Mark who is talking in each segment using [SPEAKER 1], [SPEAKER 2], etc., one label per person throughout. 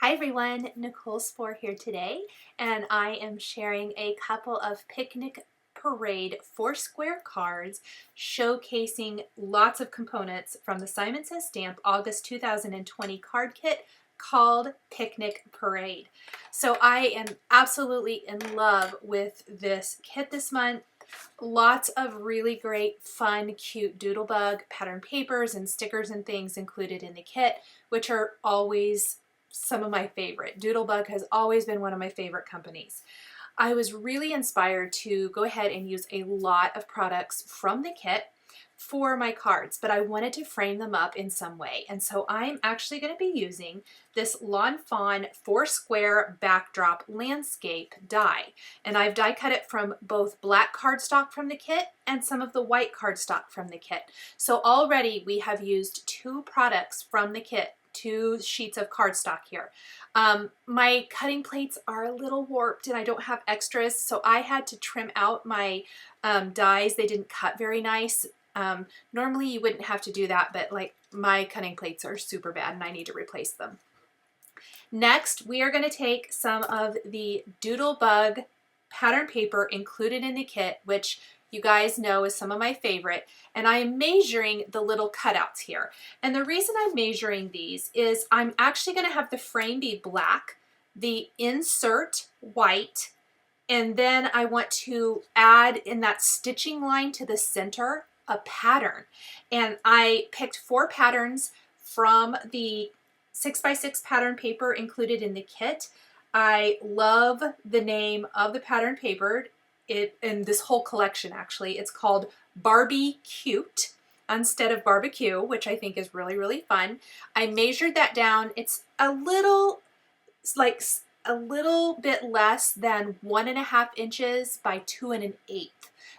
[SPEAKER 1] Hi everyone, Nicole Spohr here today, and I am sharing a couple of Picnic Parade Foursquare cards showcasing lots of components from the Simon Says Stamp August 2020 card kit called Picnic Parade. So I am absolutely in love with this kit this month. Lots of really great, fun, cute Doodlebug pattern papers and stickers and things included in the kit, which are always some of my favorite. Doodlebug has always been one of my favorite companies. I was really inspired to go ahead and use a lot of products from the kit for my cards, but I wanted to frame them up in some way. And so I'm actually going to be using this Lawn Fawn Foursquare backdrop landscape die. And I've die cut it from both black cardstock from the kit and some of the white cardstock from the kit. So already we have used two products from the kit, two sheets of cardstock here. My cutting plates are a little warped and I don't have extras, so I had to trim out my dies. They didn't cut very nice. Normally you wouldn't have to do that, but like my cutting plates are super bad and I need to replace them. Next, we are going to take some of the Doodlebug pattern paper included in the kit, which you guys know is some of my favorite, and I am measuring the little cutouts here. And the reason I'm measuring these is I'm actually going to have the frame be black, the insert white, and then I want to add in that stitching line to the center a pattern. And I picked 4 patterns from the 6x6 pattern paper included in the kit. I love the name of the pattern paper. In this whole collection, actually, it's called Barbie Cute instead of barbecue, which I think is really, really fun. I measured that down. It's a little bit less than 1.5 inches by 2 1/8.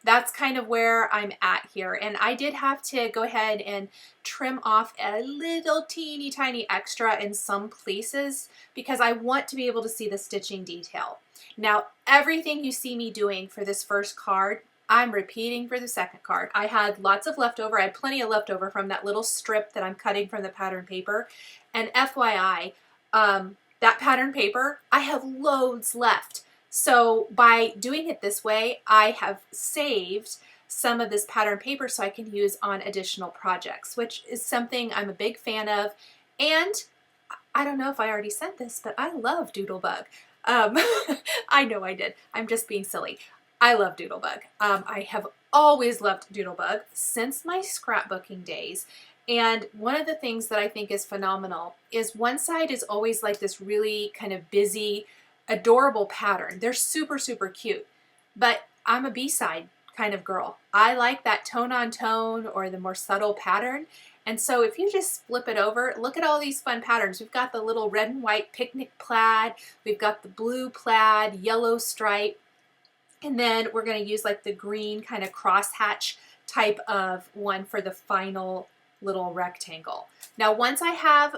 [SPEAKER 1] That's kind of where I'm at here. And I did have to go ahead and trim off a little teeny tiny extra in some places because I want to be able to see the stitching detail. Now, everything you see me doing for this first card, I'm repeating for the second card. I had lots of leftover. I had plenty of leftover from that little strip that I'm cutting from the pattern paper. And FYI, that pattern paper, I have loads left. So by doing it this way, I have saved some of this pattern paper so I can use on additional projects, which is something I'm a big fan of. And I don't know if I already said this, but I love Doodlebug. I know I did. I'm just being silly. I love Doodlebug. I have always loved Doodlebug since my scrapbooking days. And one of the things that I think is phenomenal is one side is always like this really kind of busy, adorable pattern. They're super, super cute. But I'm a B-side kind of girl. I like that tone on tone or the more subtle pattern. And so if you just flip it over, look at all these fun patterns. We've got the little red and white picnic plaid. We've got the blue plaid, yellow stripe. And then we're going to use like the green kind of crosshatch type of one for the final little rectangle. Now, once I have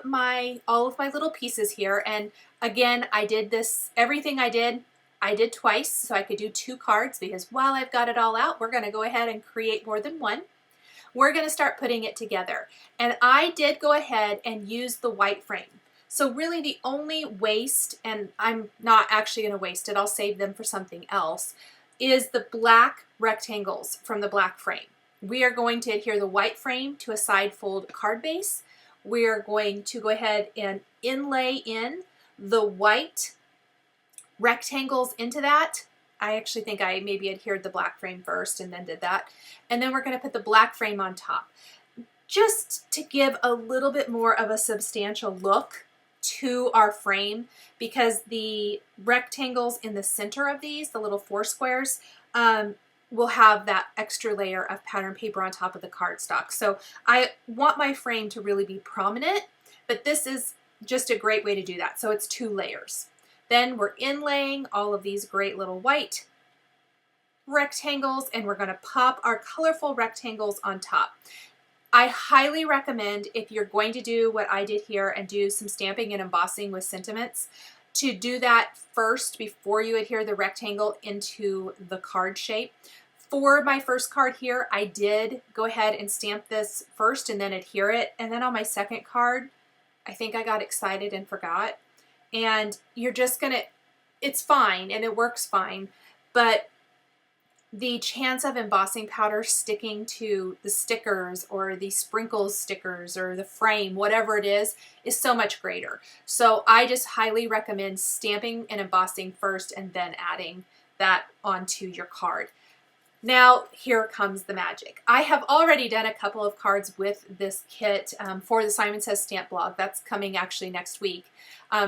[SPEAKER 1] all of my little pieces here, and again, I did this, everything I did twice so I could do 2 cards because while I've got it all out, we're going to go ahead and create more than one. We're going to start putting it together. And I did go ahead and use the white frame. So really the only waste, and I'm not actually going to waste it, I'll save them for something else, is the black rectangles from the black frame. We are going to adhere the white frame to a side fold card base. We are going to go ahead and inlay in the white rectangles into that. I actually think I maybe adhered the black frame first and then did that. And then we're going to put the black frame on top just to give a little bit more of a substantial look to our frame because the rectangles in the center of these, the little 4 squares, will have that extra layer of pattern paper on top of the cardstock. So I want my frame to really be prominent, but this is just a great way to do that. So it's 2 layers. Then we're inlaying all of these great little white rectangles and we're going to pop our colorful rectangles on top. I highly recommend if you're going to do what I did here and do some stamping and embossing with sentiments, to do that first before you adhere the rectangle into the card shape. For my first card here, I did go ahead and stamp this first and then adhere it. And then on my second card, I think I got excited and forgot. and you're just gonna, it's fine and it works fine, but the chance of embossing powder sticking to the stickers or the sprinkles stickers or the frame, whatever it is so much greater. So I just highly recommend stamping and embossing first and then adding that onto your card. Now here comes the magic. I have already done a couple of cards with this kit for the Simon Says Stamp blog. That's coming actually next week.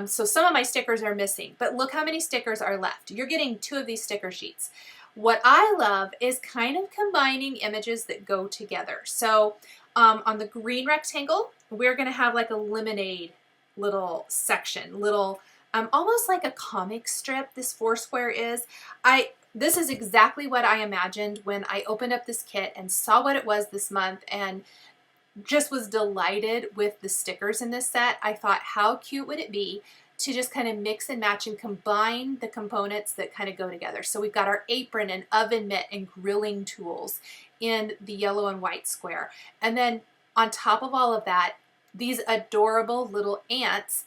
[SPEAKER 1] So some of my stickers are missing, but look how many stickers are left. You're getting 2 of these sticker sheets. What I love is kind of combining images that go together. So on the green rectangle, we're going to have like a lemonade little section, little almost like a comic strip. This Foursquare is. This is exactly what I imagined when I opened up this kit and saw what it was this month and just was delighted with the stickers in this set. I thought, how cute would it be to just kind of mix and match and combine the components that kind of go together. So we've got our apron and oven mitt and grilling tools in the yellow and white square. And then on top of all of that, these adorable little ants.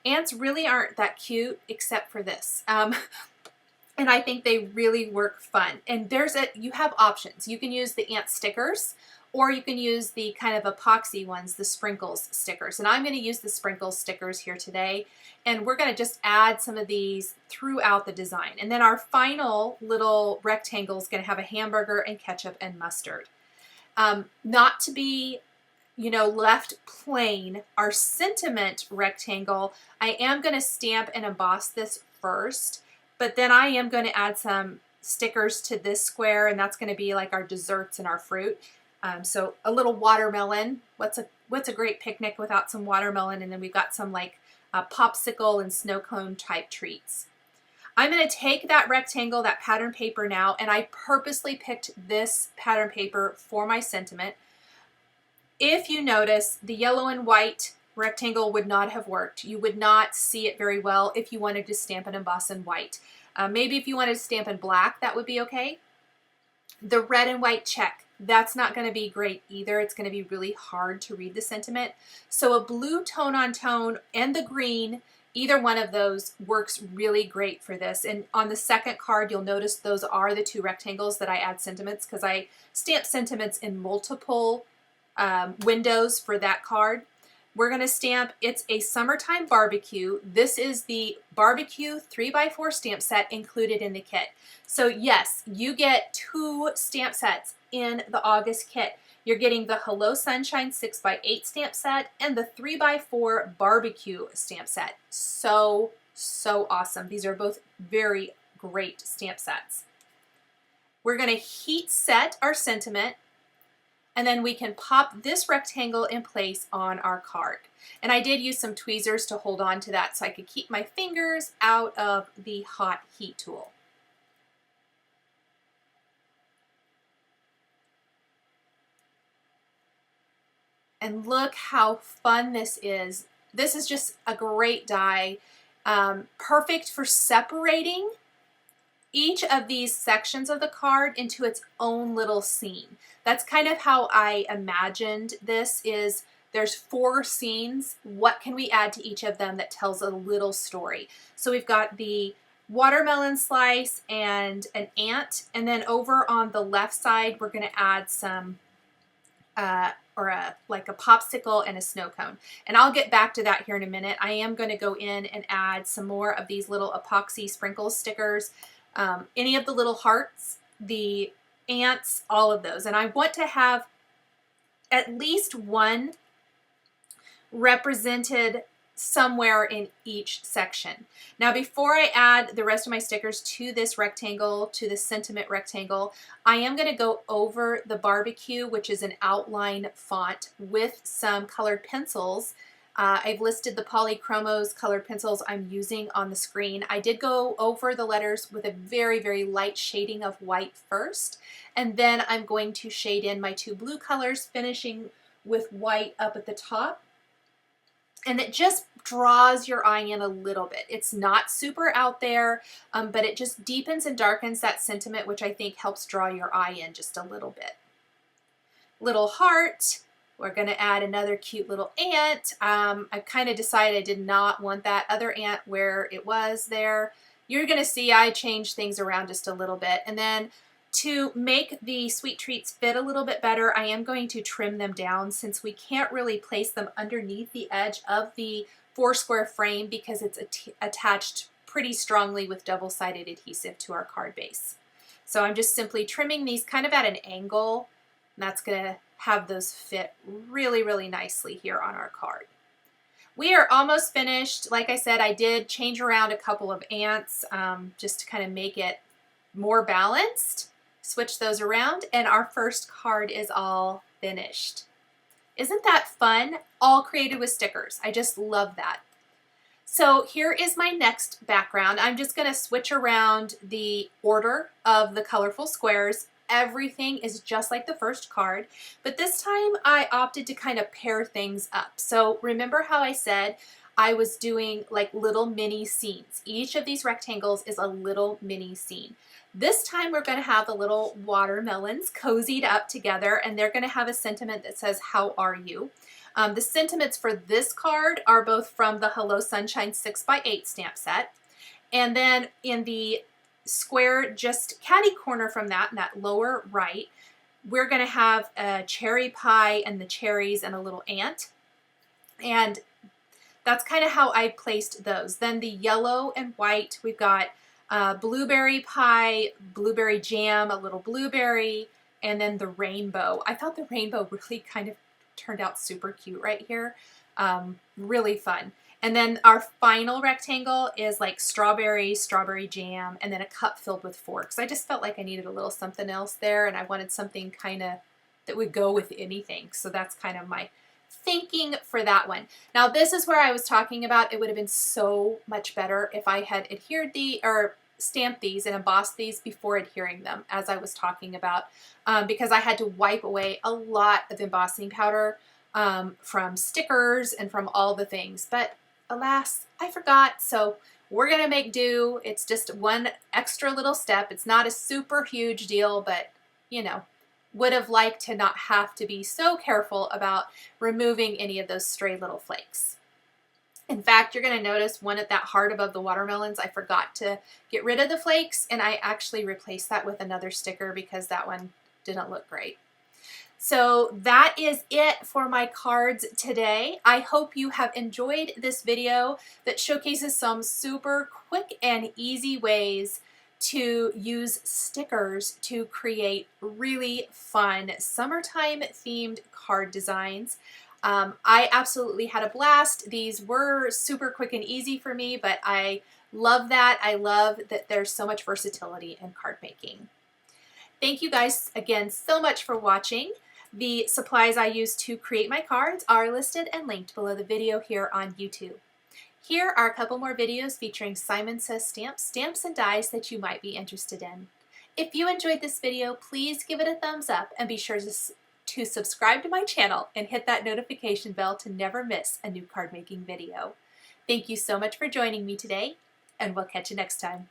[SPEAKER 1] Ants really aren't that cute except for this. And I think they really work fun. And you have options. You can use the ant stickers, or you can use the kind of epoxy ones, the sprinkles stickers. And I'm going to use the sprinkles stickers here today. And we're going to just add some of these throughout the design. And then our final little rectangle is going to have a hamburger and ketchup and mustard. Not to be, you know, left plain, our sentiment rectangle, I am going to stamp and emboss this first. But then I am going to add some stickers to this square, and that's going to be like our desserts and our fruit. So a little watermelon. What's a great picnic without some watermelon? And then we've got some like popsicle and snow cone type treats. I'm going to take that rectangle, that pattern paper now, and I purposely picked this pattern paper for my sentiment. If you notice, the yellow and white rectangle would not have worked. You would not see it very well if you wanted to stamp and emboss in white. Maybe if you wanted to stamp in black, that would be okay. The red and white check, that's not going to be great either. It's going to be really hard to read the sentiment. So a blue tone on tone and the green, either one of those works really great for this. And on the second card, you'll notice those are the 2 rectangles that I add sentiments, because I stamp sentiments in multiple windows for that card. We're going to stamp, it's a summertime barbecue. This is the barbecue 3x4 stamp set included in the kit. So yes, you get 2 stamp sets in the August kit. You're getting the Hello Sunshine 6x8 stamp set and the 3x4 barbecue stamp set. So awesome. These are both very great stamp sets. We're going to heat set our sentiment, and then we can pop this rectangle in place on our card. And I did use some tweezers to hold on to that so I could keep my fingers out of the hot heat tool. And look how fun this is. This is just a great die, perfect for separating each of these sections of the card into its own little scene. That's kind of how I imagined this. Is there's 4 scenes. What can we add to each of them that tells a little story? So we've got the watermelon slice and an ant, and then over on the left side we're going to add some like a popsicle and a snow cone. And I'll get back to that here in a minute. I am going to go in and add some more of these little epoxy sprinkles stickers. Any of the little hearts, the ants, all of those. And I want to have at least one represented somewhere in each section. Now before I add the rest of my stickers to this rectangle, to the sentiment rectangle, I am going to go over the barbecue, which is an outline font, with some colored pencils. I've listed the Polychromos colored pencils I'm using on the screen. I did go over the letters with a very, very light shading of white first, and then I'm going to shade in my 2 blue colors, finishing with white up at the top. And it just draws your eye in a little bit. It's not super out there, but it just deepens and darkens that sentiment, which I think helps draw your eye in just a little bit. Little heart. We're going to add another cute little ant. I kind of decided I did not want that other ant where it was there. You're going to see I changed things around just a little bit. And then to make the sweet treats fit a little bit better, I am going to trim them down since we can't really place them underneath the edge of the Foursquare frame because it's attached pretty strongly with double-sided adhesive to our card base. So I'm just simply trimming these kind of at an angle, and that's going to have those fit really, really nicely here on our card. We are almost finished. Like I said, I did change around a couple of ants just to kind of make it more balanced. Switch those around, and our first card is all finished. Isn't that fun? All created with stickers. I just love that. So here is my next background. I'm just going to switch around the order of the colorful squares. Everything is just like the first card, but this time I opted to kind of pair things up. So remember how I said I was doing like little mini scenes. Each of these rectangles is a little mini scene. This time we're going to have the little watermelons cozied up together, and they're going to have a sentiment that says, "How are you?" The sentiments for this card are both from the Hello Sunshine 6x8 stamp set, and then in the square just catty corner from that, in that lower right, we're going to have a cherry pie and the cherries and a little ant. And that's kind of how I placed those. Then the yellow and white, we've got blueberry pie, blueberry jam, a little blueberry, and then the rainbow. I thought the rainbow really kind of turned out super cute right here. Really fun. And then our final rectangle is like strawberry jam, and then a cup filled with forks. I just felt like I needed a little something else there, and I wanted something kind of that would go with anything. So that's kind of my thinking for that one. Now this is where I was talking about it would have been so much better if I had stamped these and embossed these before adhering them, as I was talking about, because I had to wipe away a lot of embossing powder from stickers and from all the things. But alas, I forgot, so we're gonna make do. It's just one extra little step. It's not a super huge deal, but you know, would have liked to not have to be so careful about removing any of those stray little flakes. In fact, you're gonna notice one at that heart above the watermelons, I forgot to get rid of the flakes, and I actually replaced that with another sticker because that one didn't look great. So that is it for my cards today. I hope you have enjoyed this video that showcases some super quick and easy ways to use stickers to create really fun summertime themed card designs. I absolutely had a blast. These were super quick and easy for me, but I love that. I love that there's so much versatility in card making. Thank you guys again so much for watching. The supplies I use to create my cards are listed and linked below the video here on YouTube. Here are a couple more videos featuring Simon Says stamps and dies that you might be interested in. If you enjoyed this video, please give it a thumbs up and be sure to subscribe to my channel and hit that notification bell to never miss a new card making video. Thank you so much for joining me today, and we'll catch you next time.